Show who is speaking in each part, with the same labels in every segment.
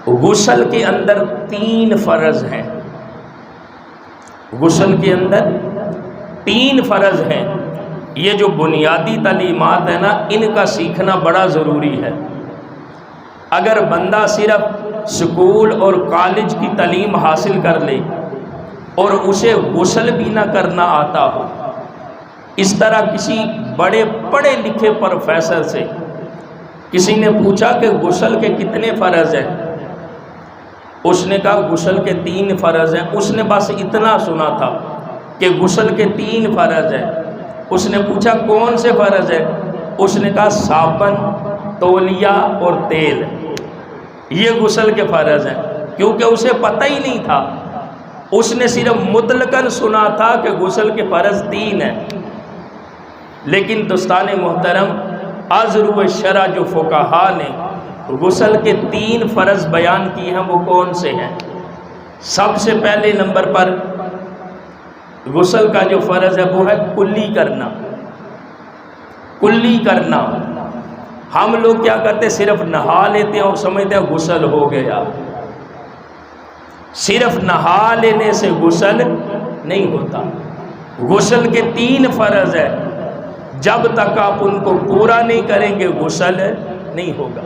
Speaker 1: غسل کے اندر 3 فرض ہیں، غسل کے اندر 3 فرض ہیں۔ یہ جو بنیادی تعلیمات ہیں نا، ان کا سیکھنا بڑا ضروری ہے۔ اگر بندہ صرف سکول اور کالج کی تعلیم حاصل کر لے اور اسے غسل بھی نہ کرنا آتا ہو، اس طرح کسی بڑے پڑھے لکھے پروفیسر سے کسی نے پوچھا کہ غسل کے کتنے فرض ہیں؟ اس نے کہا غسل کے 3 فرض ہیں۔ اس نے بس اتنا سنا تھا کہ غسل کے 3 فرض ہیں۔ اس نے پوچھا کون سے فرض ہیں؟ اس نے کہا صابن، تولیہ اور تیل، یہ غسل کے فرض ہیں۔ کیونکہ اسے پتہ ہی نہیں تھا، اس نے صرف مطلقاً سنا تھا کہ غسل کے فرض 3 ہیں۔ لیکن دوستان محترم، از روئے شرع جو فقہا نے غسل کے 3 فرض بیان کیے ہیں، وہ کون سے ہیں؟ سب سے پہلے نمبر پر غسل کا جو فرض ہے وہ ہے کلی کرنا۔ کلی کرنا، ہم لوگ کیا کرتے، صرف نہا لیتے ہیں اور سمجھتے ہیں غسل ہو گیا۔ صرف نہا لینے سے غسل نہیں ہوتا۔ غسل کے 3 فرض ہے، جب تک آپ ان کو پورا نہیں کریں گے غسل نہیں ہوگا۔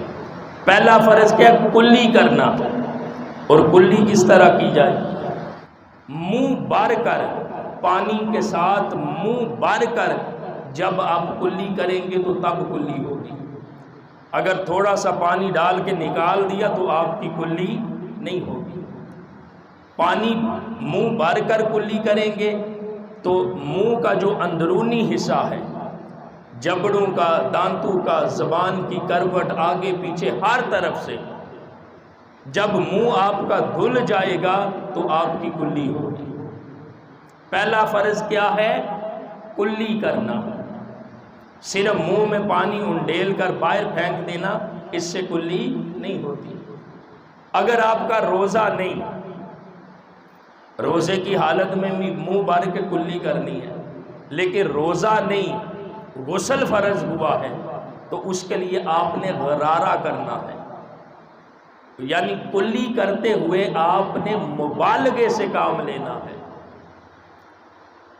Speaker 1: پہلا فرض کیا ہے؟ کلی کرنا۔ اور کلی کس طرح کی جائے؟ منہ بھر کر، پانی کے ساتھ منہ بھر کر جب آپ کلی کریں گے تو تب کلی ہوگی۔ اگر تھوڑا سا پانی ڈال کے نکال دیا تو آپ کی کلی نہیں ہوگی۔ پانی منہ بھر کر کلی کریں گے تو منہ کا جو اندرونی حصہ ہے، جبڑوں کا، دانتوں کا، زبان کی کروٹ، آگے پیچھے ہر طرف سے جب منہ آپ کا دھل جائے گا تو آپ کی کلی ہوگی۔ پہلا فرض کیا ہے؟ کلی کرنا۔ صرف منہ میں پانی انڈیل کر باہر پھینک دینا، اس سے کلی نہیں ہوتی۔ اگر آپ کا روزہ نہیں، روزے کی حالت میں بھی منہ بھر کے کلی کرنی ہے، لیکن روزہ نہیں، غسل فرض ہوا ہے، تو اس کے لیے آپ نے غرارہ کرنا ہے۔ یعنی کلی کرتے ہوئے آپ نے مبالغے سے کام لینا ہے۔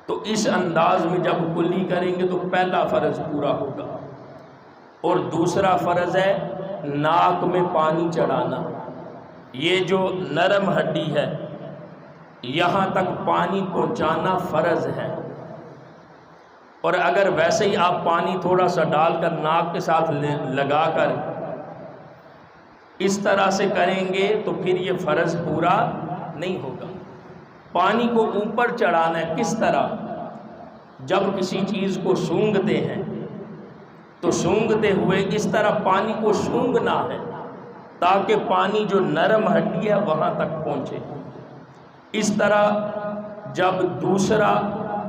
Speaker 1: تو اس انداز میں جب کلی کریں گے تو پہلا فرض پورا ہوگا۔ اور دوسرا فرض ہے ناک میں پانی چڑھانا۔ یہ جو نرم ہڈی ہے، یہاں تک پانی پہنچانا فرض ہے۔ اور اگر ویسے ہی آپ پانی تھوڑا سا ڈال کر ناک کے ساتھ لگا کر اس طرح سے کریں گے تو پھر یہ فرض پورا نہیں ہوگا۔ پانی کو اوپر چڑھانا ہے۔ کس طرح؟ جب کسی چیز کو سونگھتے ہیں تو سونگھتے ہوئے اس طرح پانی کو سونگھنا ہے تاکہ پانی جو نرم ہڈی ہے وہاں تک پہنچے۔ اس طرح جب دوسرا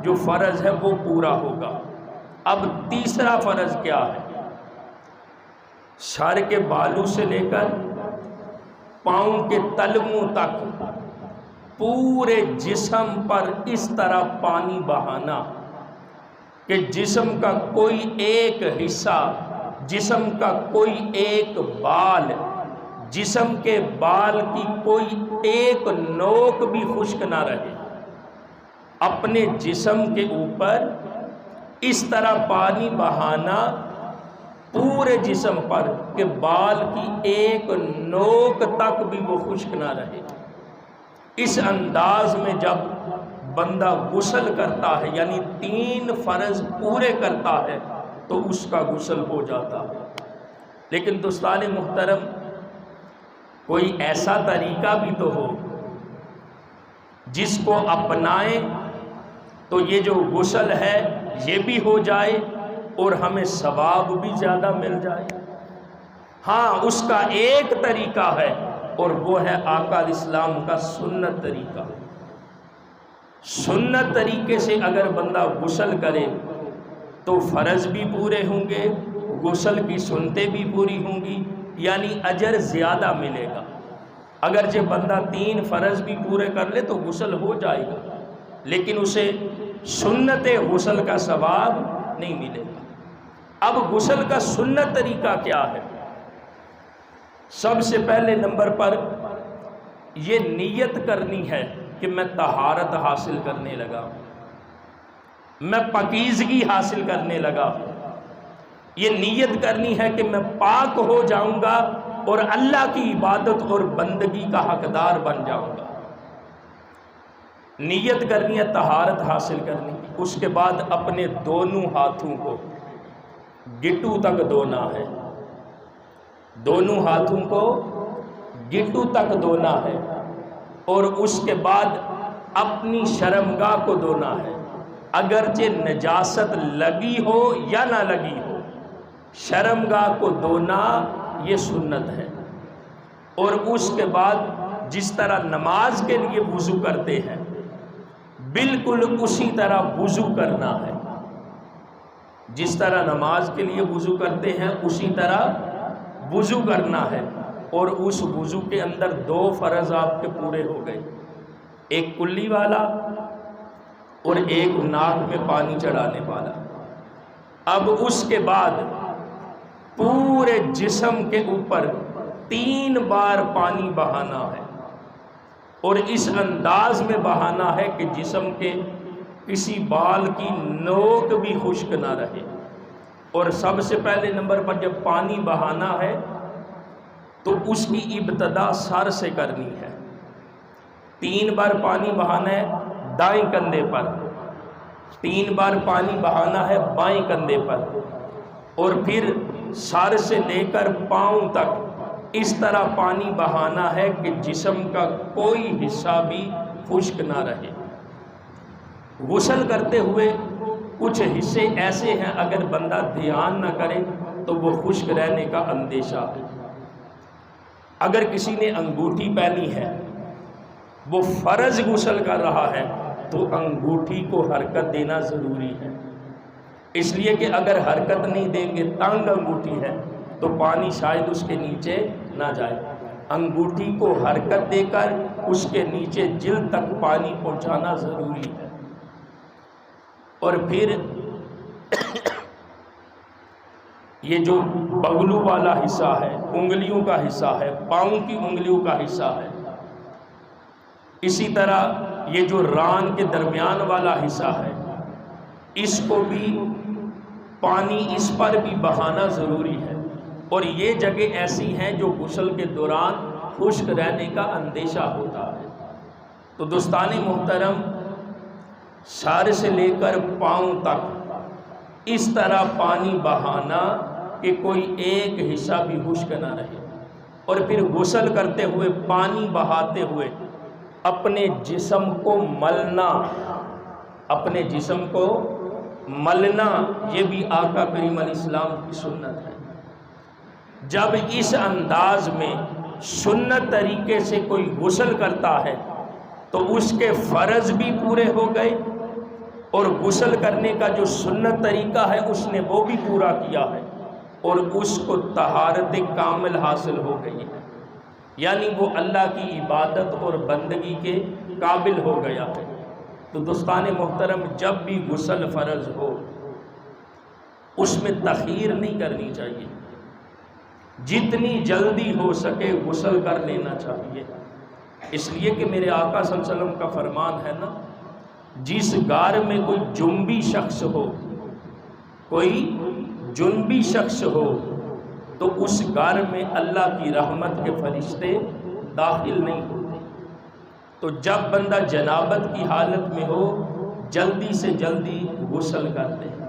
Speaker 1: جو فرض ہے وہ پورا ہوگا۔ اب تیسرا فرض کیا ہے؟ سر کے بالوں سے لے کر پاؤں کے تلوؤں تک پورے جسم پر اس طرح پانی بہانا کہ جسم کا کوئی ایک حصہ، جسم کا کوئی ایک بال، جسم کے بال کی کوئی ایک نوک بھی خشک نہ رہے۔ اپنے جسم کے اوپر اس طرح پانی بہانا پورے جسم پر کہ بال کی ایک نوک تک بھی وہ خشک نہ رہے۔ اس انداز میں جب بندہ غسل کرتا ہے، یعنی 3 فرض پورے کرتا ہے، تو اس کا غسل ہو جاتا ہے۔ لیکن دوستان محترم، کوئی ایسا طریقہ بھی تو ہو جس کو اپنائیں تو یہ جو غسل ہے یہ بھی ہو جائے اور ہمیں ثواب بھی زیادہ مل جائے۔ ہاں، اس کا ایک طریقہ ہے اور وہ ہے آقا الاسلام کا سنت طریقہ۔ سنت طریقے سے اگر بندہ غسل کرے تو فرض بھی پورے ہوں گے، غسل کی سنتیں بھی پوری ہوں گی، یعنی اجر زیادہ ملے گا۔ اگرچہ بندہ 3 فرض بھی پورے کر لے تو غسل ہو جائے گا، لیکن اسے سنت غسل کا ثواب نہیں ملے گا۔ اب غسل کا سنت طریقہ کیا ہے؟ سب سے پہلے نمبر پر یہ نیت کرنی ہے کہ میں طہارت حاصل کرنے لگا، میں پاکیزگی حاصل کرنے لگا۔ یہ نیت کرنی ہے کہ میں پاک ہو جاؤں گا اور اللہ کی عبادت اور بندگی کا حقدار بن جاؤں گا۔ نیت کرنی ہے طہارت حاصل کرنی کی۔ اس کے بعد اپنے دونوں ہاتھوں کو گٹو تک دھونا ہے، دونوں ہاتھوں کو گٹو تک دھونا ہے، اور اس کے بعد اپنی شرمگاہ کو دھونا ہے، اگرچہ نجاست لگی ہو یا نہ لگی ہو، شرمگاہ کو دھونا یہ سنت ہے۔ اور اس کے بعد جس طرح نماز کے لیے وضو کرتے ہیں بالکل اسی طرح وضو کرنا ہے، جس طرح نماز کے لیے وضو کرتے ہیں اسی طرح وضو کرنا ہے۔ اور اس وضو کے اندر 2 فرض آپ کے پورے ہو گئے، ایک کلی والا اور ایک ناک میں پانی چڑھانے والا۔ اب اس کے بعد پورے جسم کے اوپر 3 بار پانی بہانا ہے، اور اس انداز میں بہانا ہے کہ جسم کے کسی بال کی نوک بھی خشک نہ رہے۔ اور سب سے پہلے نمبر پر جب پانی بہانا ہے تو اس کی ابتدا سر سے کرنی ہے۔ 3 بار پانی بہانا ہے دائیں کندھے پر، 3 بار پانی بہانا ہے بائیں کندھے پر، اور پھر سر سے لے کر پاؤں تک اس طرح پانی بہانا ہے کہ جسم کا کوئی حصہ بھی خشک نہ رہے۔ غسل کرتے ہوئے کچھ حصے ایسے ہیں اگر بندہ دھیان نہ کرے تو وہ خشک رہنے کا اندیشہ ہے۔ اگر کسی نے انگوٹھی پہنی ہے، وہ فرض غسل کر رہا ہے تو انگوٹھی کو حرکت دینا ضروری ہے، اس لیے کہ اگر حرکت نہیں دیں گے، تنگ انگوٹھی ہے تو پانی شاید اس کے نیچے نہ جائے۔ انگوٹھی کو حرکت دے کر اس کے نیچے جلد تک پانی پہنچانا ضروری ہے۔ اور پھر یہ جو بغلو والا حصہ ہے، انگلیوں کا حصہ ہے، پاؤں کی انگلیوں کا حصہ ہے، اسی طرح یہ جو ران کے درمیان والا حصہ ہے، اس کو بھی پانی اس پر بھی بہانا ضروری ہے۔ اور یہ جگہ ایسی ہیں جو غسل کے دوران خشک رہنے کا اندیشہ ہوتا ہے۔ تو دوستان محترم، سر سے لے کر پاؤں تک اس طرح پانی بہانا کہ کوئی ایک حصہ بھی خشک نہ رہے، اور پھر غسل کرتے ہوئے پانی بہاتے ہوئے اپنے جسم کو ملنا، اپنے جسم کو ملنا، یہ بھی آقا کریم علیہ السلام کی سنت ہے۔ جب اس انداز میں سنت طریقے سے کوئی غسل کرتا ہے تو اس کے فرض بھی پورے ہو گئے، اور غسل کرنے کا جو سنت طریقہ ہے اس نے وہ بھی پورا کیا ہے، اور اس کو طہارت کامل حاصل ہو گئی ہے، یعنی وہ اللہ کی عبادت اور بندگی کے قابل ہو گیا ہے۔ تو دوستان محترم، جب بھی غسل فرض ہو اس میں تاخیر نہیں کرنی چاہیے، جتنی جلدی ہو سکے غسل کر لینا چاہیے، اس لیے کہ میرے آقا صلی اللہ علیہ وسلم کا فرمان ہے نا، جس گھر میں کوئی جنبی شخص ہو، کوئی جنبی شخص ہو، تو اس گھر میں اللہ کی رحمت کے فرشتے داخل نہیں ہوتے۔ تو جب بندہ جنابت کی حالت میں ہو جلدی سے جلدی غسل کرتے ہیں۔